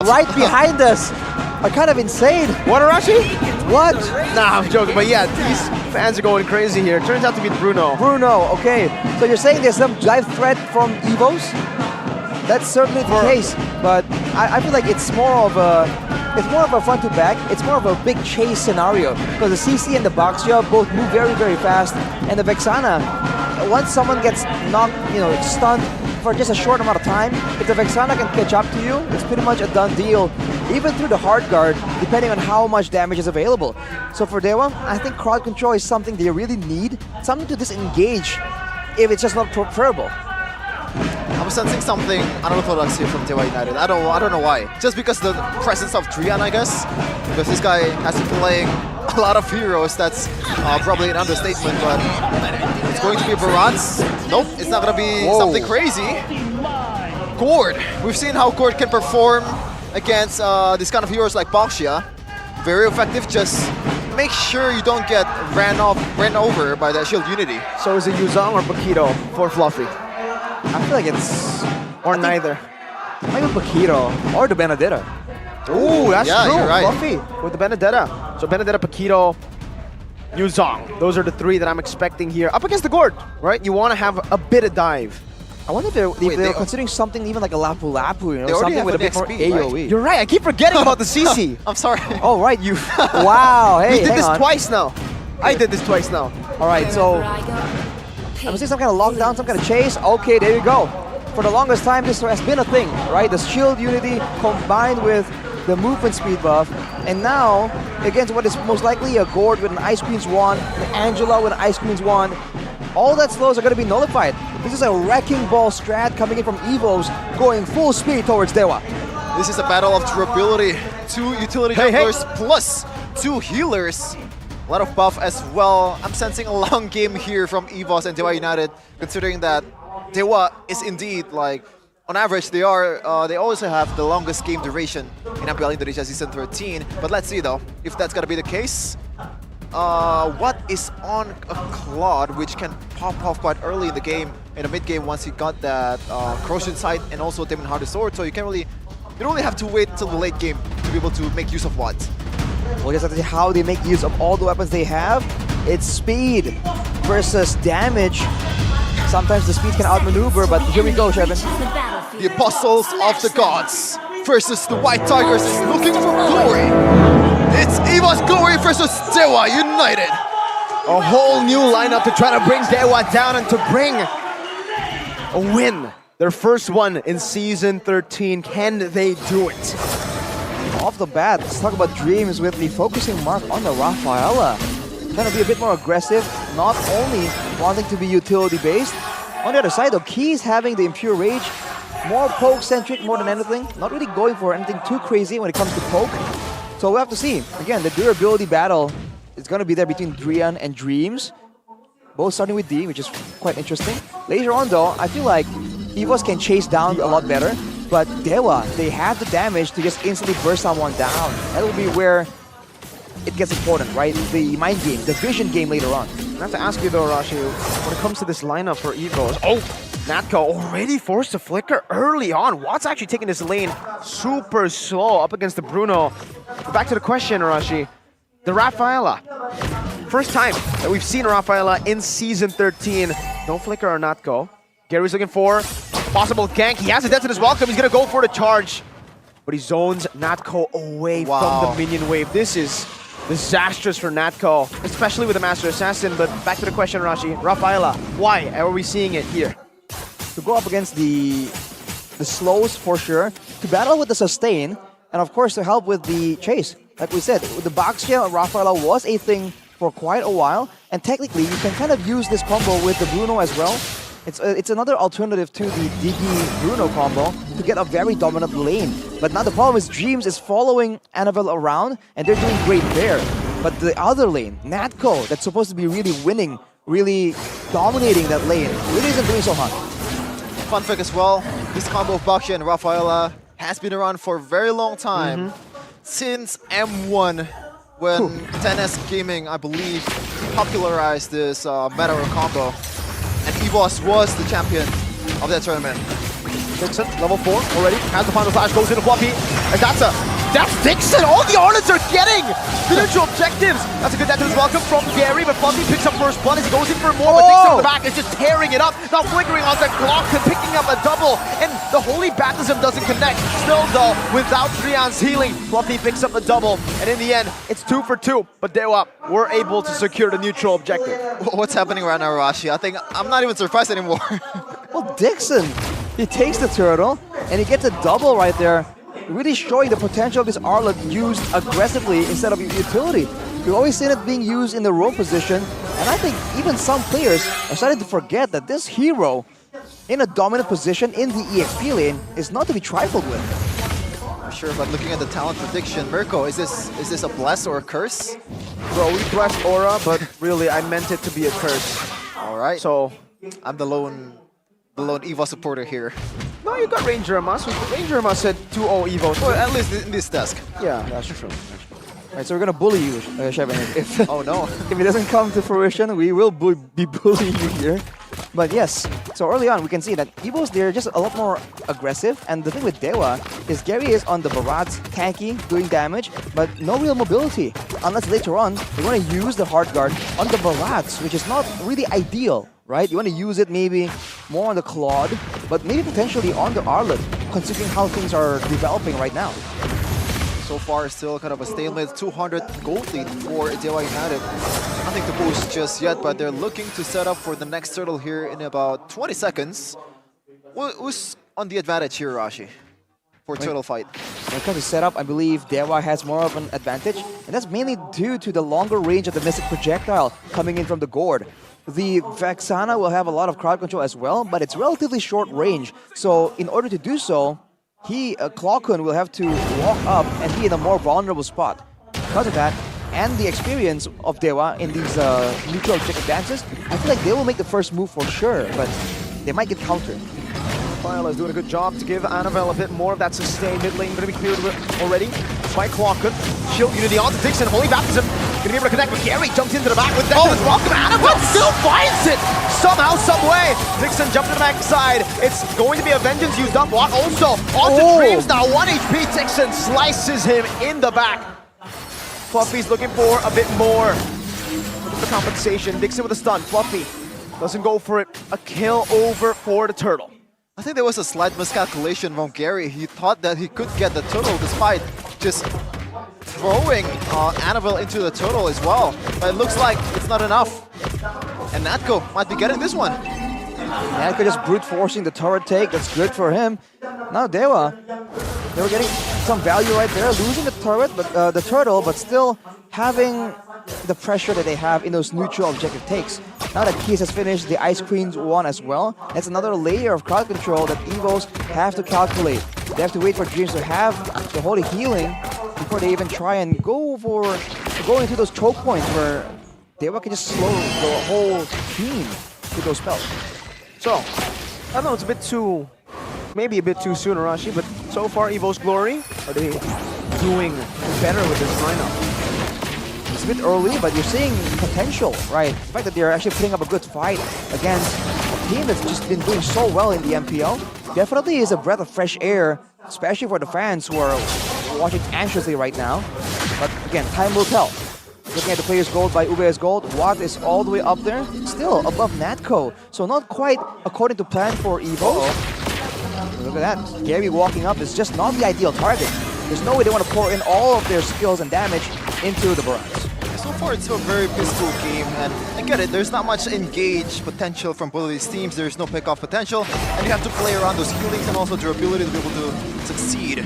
right behind us are kind of insane. What, Arashi? What? Nah, I'm joking, but yeah, these fans are going crazy here. Turns out to be Bruno. Bruno, okay. So you're saying there's some dive threat from EVOS? That's certainly the case, but I feel like it's more of a front to back. It's more of a big chase scenario because the CC and the Boxia both move very, very fast, and the Vexana, once someone gets knocked, stunned for just a short amount of time, if the Vexana can catch up to you, it's pretty much a done deal, even through the hard guard, depending on how much damage is available. So for DEWA, I think crowd control is something they really need, something to disengage if it's just not preferable. I'm sensing something unorthodox here from DEWA United. I don't know why. Just because the presence of Drian, I guess. Because this guy has been playing a lot of heroes. That's probably an understatement, but it's going to be Barats. Nope, it's not going to be something crazy. Gord. We've seen how Gord can perform against this kind of heroes like Boxia. Very effective. Just make sure you don't get ran over by that Shield Unity. So is it Yuzong or Paquito for Fluffy? I feel like it's... Or neither. Maybe Paquito or the Benedetta. Ooh, that's true. You're right. Fluffy with the Benedetta. So Benedetta, Paquito, Yuzong. Those are the three that I'm expecting here. Up against the Gord, right? You want to have a bit of dive. I wonder if they're considering something even like a Lapu Lapu, something with a bit more AoE. Right? You're right, I keep forgetting about the CC. I'm sorry. Oh, right, you... Wow, hey, You did this twice now. I did this twice now. All right, so... I'm seeing some kind of lockdown, some kind of chase. Okay, there you go. For the longest time, this has been a thing, right? The Shield Unity combined with the movement speed buff. And now, against what is most likely a Gord with an Ice Queen's Wand, an Angela with an Ice Queen's Wand, all that slows are going to be nullified. This is a wrecking ball strat coming in from EVOS, going full speed towards DEWA. This is a battle of durability. 2 utility junglers plus 2 healers. A lot of buff as well. I'm sensing a long game here from EVOS and DEWA United, considering that DEWA is indeed, like, on average, they also have the longest game duration in MPL Indonesia Season 13. But let's see, though, if that's going to be the case. What is on a Claude, which can pop off quite early in the game, in the mid-game, once he got that Corrosion Sight and also Demon Hearted Sword. So you don't really have to wait until the late game to be able to make use of what. Well, just see how they make use of all the weapons they have. It's speed versus damage. Sometimes the speed can outmaneuver, but here we go, Shevin. The Apostles of the Gods versus the White Tigers is looking for glory. It's EVOS Glory versus DEWA United. A whole new lineup to try to bring DEWA down and to bring a win. Their first one in Season 13. Can they do it? Off the bat, let's talk about Dreams with the focusing mark on the Rafaela. Trying to be a bit more aggressive, not only wanting to be utility-based. On the other side, though, Key's having the Impure Rage, more poke-centric more than anything. Not really going for anything too crazy when it comes to poke. So we'll have to see. Again, the durability battle is going to be there between Drian and Dreams. Both starting with D, which is quite interesting. Later on, though, I feel like EVOS can chase down a lot better. But DEWA, they have the damage to just instantly burst someone down. That will be where it gets important, right? The mind game, the vision game later on. I have to ask you though, Rashi, when it comes to this lineup for EVOS, Natco already forced a flicker early on. Watt's actually taking this lane super slow up against the Bruno. But back to the question, Rashi, the Rafaela. First time that we've seen Rafaela in Season 13. No flicker or Natco. Gary's looking for possible gank. He has a death in his welcome. He's going to go for the charge. But he zones Natco away from the minion wave. This is disastrous for Natco, especially with the Master Assassin. But back to the question, Rashi. Rafaela, why are we seeing it here? To go up against the slows for sure, to battle with the sustain, and of course to help with the chase. Like we said, with the Boxia, Rafaela was a thing for quite a while, and technically you can kind of use this combo with the Bruno as well. It's another alternative to the Diggy Bruno combo to get a very dominant lane. But now the problem is Dreams is following Annabelle around, and they're doing great there. But the other lane, Natco, that's supposed to be really winning, really dominating that lane, really isn't doing so hot. Fun fact as well, this combo of Boxia and Rafaela has been around for a very long time. Since M1, when 10S Gaming, I believe, popularized this meta combo. And EVOS was the champion of that tournament. Dixon, level 4 already. Has the final flash, goes into Fluffy. And that's Dixon! All the Arnods are getting the neutral objectives! That's a good death to his welcome from Gary, but Fluffy picks up first blood as he goes in for more, but Dixon on the back is just tearing it up. Now flickering on the clock and picking up a double, and the Holy Baptism doesn't connect. Still though, without Trian's healing, Fluffy picks up the double, and in the end, it's 2 for 2. But DEWA were able to secure the neutral objective. What's happening right now, Rashi? I think I'm not even surprised anymore. Well, Dixon, he takes the turtle, and he gets a double right there, really showing the potential of this Arlet used aggressively instead of utility. We've always seen it being used in the roam position, and I think even some players are starting to forget that this hero in a dominant position in the EXP lane is not to be trifled with. For sure, but looking at the talent prediction, Mirko, is this a bless or a curse? Bro, we blessed Aura, but really, I meant it to be a curse. All right. So, I'm the lone EVOS supporter here. no, you got Ranger Amos. Ranger Amos said 2-0 EVOS. Well, at least in this task. Yeah, that's true. Right, so we're gonna bully you, Shevin. If Oh no. if it doesn't come to fruition, we will be bullying you here. But yes, so early on we can see that EVOS, they're just a lot more aggressive, and the thing with DEWA is Gary is on the Barats, tanky, doing damage, but no real mobility. Unless later on, they want to use the hard guard on the Barats, which is not really ideal, right? You want to use it maybe more on the Claude, but maybe potentially on the Arlet, considering how things are developing right now. So far, still kind of a stalemate. 200 gold lead for DEWA United. Nothing to boost just yet, but they're looking to set up for the next turtle here in about 20 seconds. Who's on the advantage here, Rashi, for turtle fight? When it comes to setup, I believe DEWA has more of an advantage, and that's mainly due to the longer range of the Mystic Projectile coming in from the gourd. The Vexana will have a lot of crowd control as well, but it's relatively short range. So in order to do so, Clockun will have to walk up and be in a more vulnerable spot. Because of that, and the experience of DEWA in these neutral objective dances, I feel like they will make the first move for sure, but they might get countered. File is doing a good job to give Annabelle a bit more of that sustained mid lane. Going to be cleared already by Clockun. Shield Unity onto Dixon, Holy Baptism. Going to be able to connect, but Gary jumps into the back with that. Welcome, Annabelle still finds it! Somehow, some way. Dixon jumped to the backside. It's going to be a vengeance used up. What also? Onto Dreams now. 1 HP. Dixon slices him in the back. Fluffy's looking for a bit more. Looking for compensation. Dixon with a stun. Fluffy doesn't go for it. A kill over for the turtle. I think there was a slight miscalculation from Gary. He thought that he could get the turtle despite just throwing Annabelle into the turtle as well. But it looks like it's not enough. And Natko might be getting this one. Natko just brute forcing the turret take. That's good for him. Now DEWA, they were getting some value right there, losing the turret, but the turtle, but still having the pressure that they have in those neutral objective takes. Now that Keys has finished the Ice Queen's one as well, that's another layer of crowd control that EVOS have to calculate. They have to wait for Dreams to have the holy healing before they even try and go into those choke points where DEWA can just slow the whole team with those spells. So, I don't know, it's a bit too, maybe a bit too soon, Arashi, but so far EVO's Glory, are they doing better with this lineup? It's a bit early, but you're seeing potential, right? The fact that they're actually putting up a good fight against a team that's just been doing so well in the MPL definitely is a breath of fresh air, especially for the fans who are watching anxiously right now. But again, time will tell. Looking at the player's gold by Ube's gold, Watt is all the way up there, still above Natko. So not quite according to plan for EVO. Look at that, Gary walking up is just not the ideal target. There's no way they want to pour in all of their skills and damage into the Barats. So far, it's a very peaceful game, and I get it, there's not much engage potential from both of these teams. There's no pick-off potential, and you have to play around those healings and also durability to be able to succeed.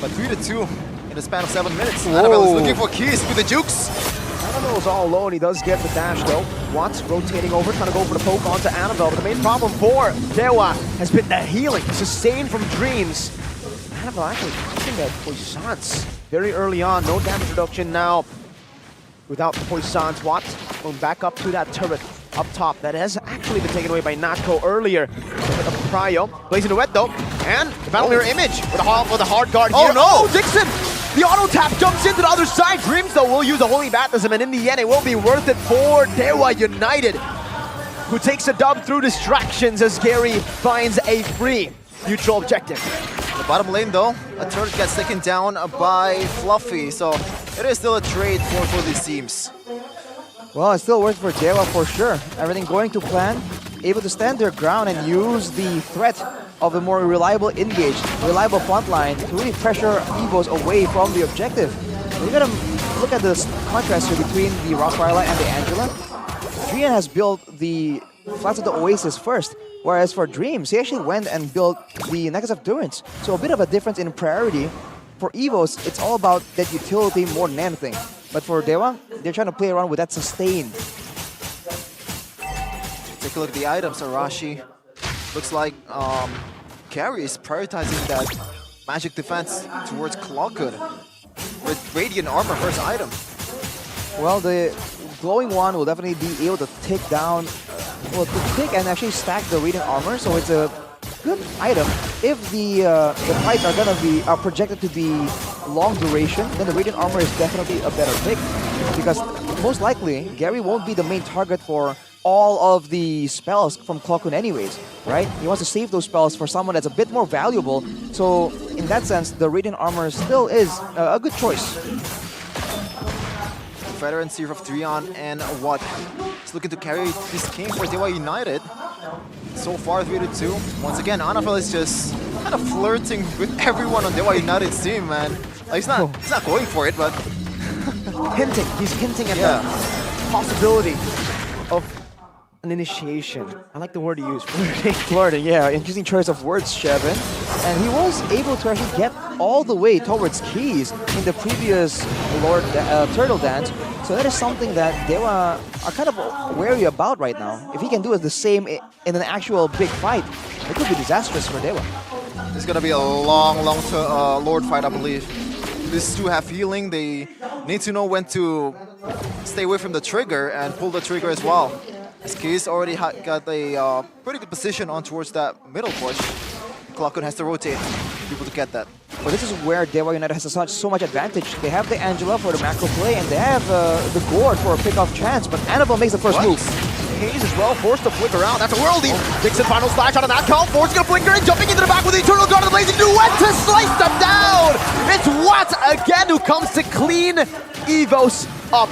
But 3-2 in the span of 7 minutes. Annabelle is looking for keys with the jukes. Annabelle's all alone. He does get the dash though. Watts rotating over, trying to go for the poke onto Annabelle. But the main problem for DEWA has been that healing, sustained from Dreams. Annabelle actually using that Poissons very early on. No damage reduction now. Without the Poissons, Watts going back up to that turret up top. That has actually been taken away by Natko earlier. Prio blazing the wet though. And the Battle Mirror Image with a hard guard here. Oh no! Dixon! The auto tap jumps into the other side. Dreams though will use the Holy Baptism, and in the end it will be worth it for DEWA United, who takes a dub through distractions as Gary finds a free. neutral objective. The bottom lane though, a turret gets taken down by Fluffy, so it is still a trade for these teams. Well, it still works for DEWA for sure. Everything going to plan, able to stand their ground and use the threat of a more reliable engage, reliable front line to really pressure EVOS away from the objective. We're gonna look at the contrast here between the Rafaela and the Angela. Dream has built the Flats of the Oasis first, whereas for Dreams, he actually went and built the Necklace of Durance. So a bit of a difference in priority. For EVOS, it's all about that utility more than anything. But for DEWA, they're trying to play around with that sustain. Take a look at the items, Arashi. Looks like Gary is prioritizing that magic defense towards Clockhood with Radiant Armor first item. Well, the glowing one will definitely be able to take down, well, to take and actually stack the Radiant Armor, so it's a good item. If the fights are projected to be long duration, then the Radiant Armor is definitely a better pick, because most likely Gary won't be the main target for all of the spells from Clockhood anyways, right? He wants to save those spells for someone that's a bit more valuable, so in that sense, the Radiant Armor still is a good choice. Veteran Seer of Trion and what is looking to carry this game for DEWA United. So far 3-2. Once again, Annabelle is just kind of flirting with everyone on DEWA United's team, man. Like, he's not going for it, but Hinting. He's hinting at the possibility of an initiation. I like the word you use, flirting. Flirting, yeah, interesting choice of words, Shevin. And he was able to actually get all the way towards Keys in the previous Turtle Dance. So that is something that DEWA are kind of wary about right now. If he can do the same in an actual big fight, it could be disastrous for DEWA. it's gonna be a long Lord fight, I believe. These two have healing. They need to know when to stay away from the trigger and pull the trigger as well. As Keys already got a pretty good position on towards that middle push. Clockhood has to rotate to be able to get that. But this is where DEWA United has so much advantage. They have the Angela for the macro play, and they have the Gourd for a pick-off chance, but Annabelle makes the first move. Haze as well, forced to flicker out. That's a worldie. Dixon final slash out of that call. Force gonna flicker and jumping into the back with the Eternal Guard of the Blazing Duet to slice them down. It's Watt again who comes to clean EVOS up.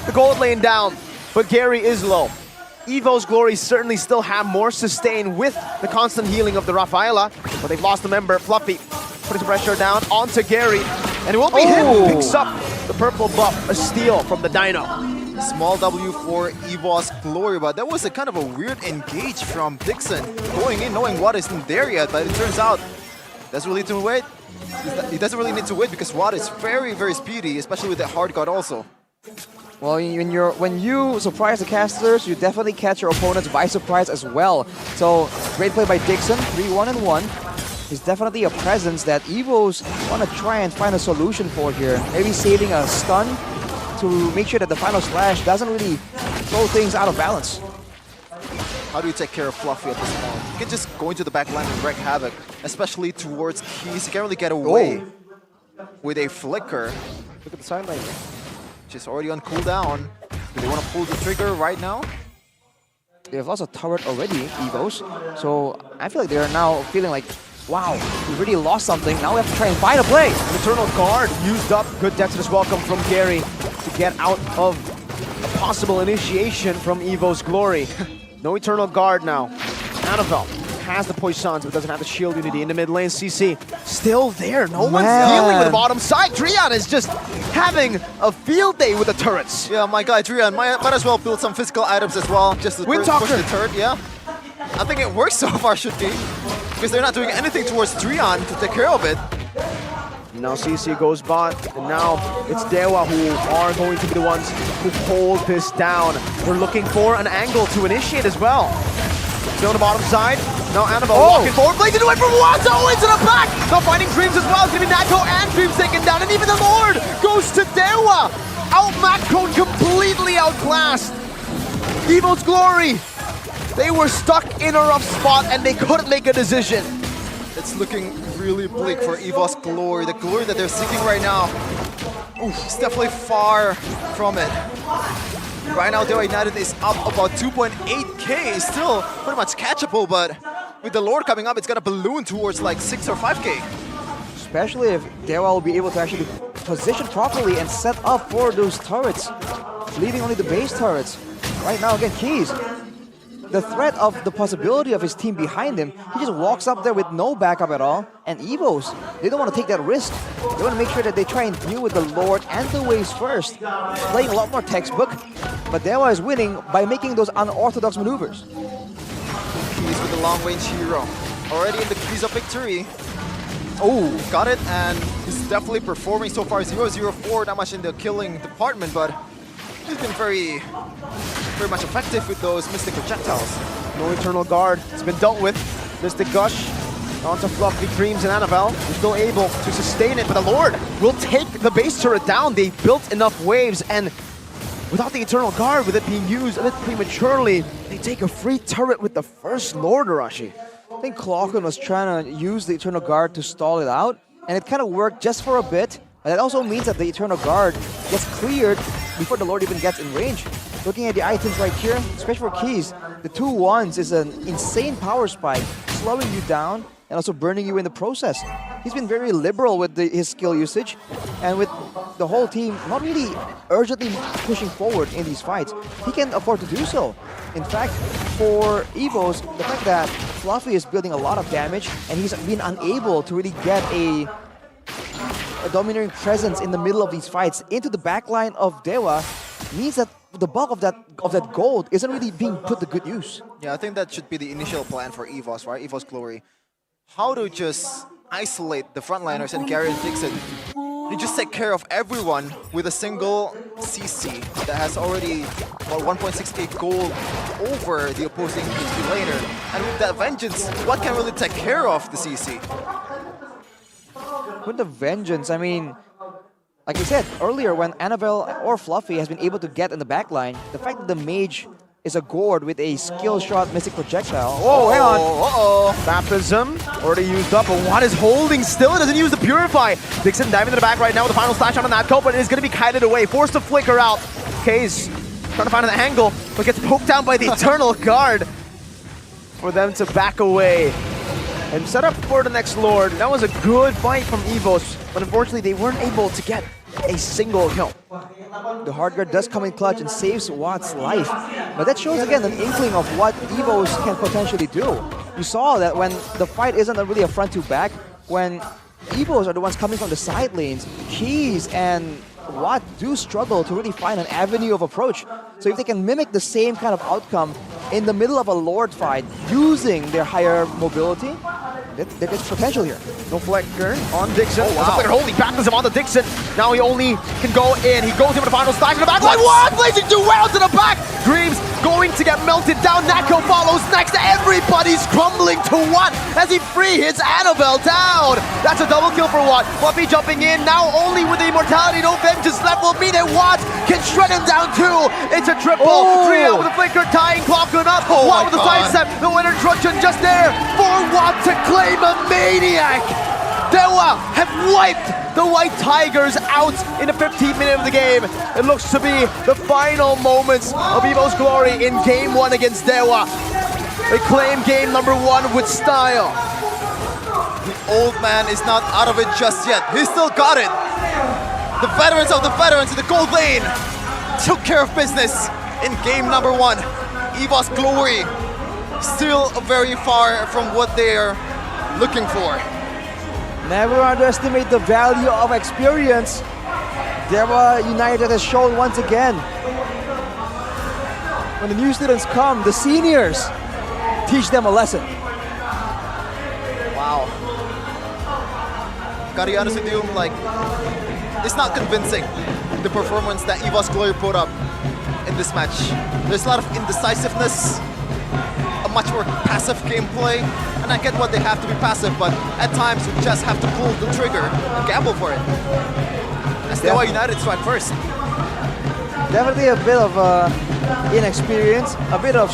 The gold lane down, but Gary is low. EVO's Glory certainly still have more sustain with the constant healing of the Rafaela, but they've lost a member, Fluffy. Putting pressure down onto Gary, and it will be him who picks up the purple buff, a steal from the Dino. Small W for EVOS Glory, but that was a kind of a weird engage from Dixon. Going in knowing Watt isn't there yet, but it turns out doesn't really need to wait. He doesn't really need to wait because Watt is very, very speedy, especially with that hard guard also. Well, when you surprise the casters, you definitely catch your opponents by surprise as well. So, great play by Dixon, 3-1-1. He's definitely a presence that EVOS want to try and find a solution for here. Maybe saving a stun to make sure that the final slash doesn't really throw things out of balance. How do you take care of Fluffy at this point? You can just go into the back line and wreak havoc, especially towards Keys. You can't really get away with a flicker. Look at the side lane. She's already on cooldown. Do they want to pull the trigger right now? They have lost a turret already, EVOS. So I feel like they're now feeling like, wow, we really lost something. Now we have to try and find a play. An Eternal Guard used up. Good Dexterous welcome from Gary to get out of a possible initiation from EVO's Glory. No Eternal Guard now. Annabelle has the Poissons, but doesn't have the shield unity in the mid lane. CC still there. No one's dealing with the bottom side. Trion is just having a field day with the turrets. Yeah, my guy Trion might as well build some physical items as well, just to push the turret, yeah. I think it works so far, should be. Because they're not doing anything towards Trion to take care of it. Now CC goes bot, and now it's DEWA who are going to be the ones who hold this down. We're looking for an angle to initiate as well. Still on the bottom side. Now Annabelle walking forward, blazing away from Watto into the back. Now finding Dreams as well. It's going to be Natko and Dreams taken down, and even the Lord goes to DEWA. Out-macroed, completely outclassed. EVO's Glory. They were stuck in a rough spot and they couldn't make a decision. It's looking really bleak for EVOS Glory. The glory that they're seeking right now, it's definitely far from it. Right now, DEWA United is up about 2.8k. Still pretty much catchable, but with the Lord coming up, it's gonna balloon towards like 6 or 5K. Especially if DEWA will be able to actually position properly and set up for those turrets, leaving only the base turrets. Right now, again, Keys, the threat of the possibility of his team behind him, he just walks up there with no backup at all. And EVOS, they don't want to take that risk. They want to make sure that they try and deal with the Lord and the waves first, playing a lot more textbook. But DEWA is winning by making those unorthodox maneuvers. Keys with the long-range hero. Already in the keys of victory. Oh, Got it, and he's definitely performing so far. 0-0-4, not much in the killing department, but he's been very much effective with those Mystic projectiles. No Eternal Guard. It's been dealt with. Mystic Gush onto Fluffy Dreams and Annabelle. They're still able to sustain it, but the Lord will take the base turret down. They built enough waves, and without the Eternal Guard, with it being used a bit prematurely, they take a free turret with the first Lord, Arashi. I think Clocken was trying to use the Eternal Guard to stall it out, and it kind of worked just for a bit. But that also means that the Eternal Guard gets cleared before the Lord even gets in range. Looking at the items right here, especially for Keys, the 2-1s is an insane power spike, slowing you down and also burning you in the process. He's been very liberal with his skill usage, and with the whole team not really urgently pushing forward in these fights, he can afford to do so. In fact, for EVOS, the fact that Fluffy is building a lot of damage and he's been unable to really get a domineering presence in the middle of these fights into the backline of DEWA means that the bulk of that gold isn't really being put to good use. Yeah, I think that should be the initial plan for EVOS, right? EVOS Glory. How to just isolate the frontliners and Gary and Dixon. You just take care of everyone with a single CC that has already 1.68 gold over the opposing PSP laner. And with that Vengeance, what can really take care of the CC? With the Vengeance, I mean, like I said earlier, when Annabelle or Fluffy has been able to get in the backline, the fact that the Mage is a gourd with a skill shot Mystic projectile. Whoa, hang on. Baptism already used up, but Watt is holding still. It doesn't use the Purify. Dixon diving to the back right now with the final slash on that coat, but it is going to be kited away. Forced to flicker out. K's trying to find an angle, but gets poked down by the Eternal Guard for them to back away and set up for the next Lord. That was a good fight from EVOS, but unfortunately they weren't able to get a single kill. The hard guard does come in clutch and saves Watt's life. But that shows again an inkling of what EVOS can potentially do. You saw that when the fight isn't really a front to back, when EVOS are the ones coming from the side lanes, Keys and Watt do struggle to really find an avenue of approach. So if they can mimic the same kind of outcome in the middle of a Lord fight using their higher mobility, there's potential here. No flicker on Dixon. Oh, wow. Holy baptism on the Dixon. Now he only can go in. He goes in with the final slash in the back line. What? Blazing too well to the back. Dreams going to get melted down. Nako follows next. Everybody's crumbling to Watt as he free hits Annabelle down. That's a double kill for Watt. Fluffy jumping in now only with the immortality. No vengeance left will mean that Watt can shred him down too. It's a triple. Oh. 3 out with the flicker, tying Clockun up. Oh Watt with the my sidestep. The winner truncheon just there for Watt to claim a maniac. DEWA have wiped the White Tigers out in the 15th minute of the game. It looks to be the final moments of EVOS Glory in Game 1 against DEWA. They claim Game number 1 with style. The old man is not out of it just yet. He still got it. The veterans of the veterans in the gold lane took care of business in game number 1. EVOS Glory still very far from what they're looking for. Never underestimate the value of experience. DEWA United has shown once again. When the new students come, the seniors teach them a lesson. Wow. Gotta be honest with you, like, it's not convincing, the performance that EVOS Glory put up in this match. There's a lot of indecisiveness, a much more passive gameplay, and I get what they have to be passive, but at times you just have to pull the trigger and gamble for it. As DEWA United strike first. Definitely a bit of inexperience, a bit of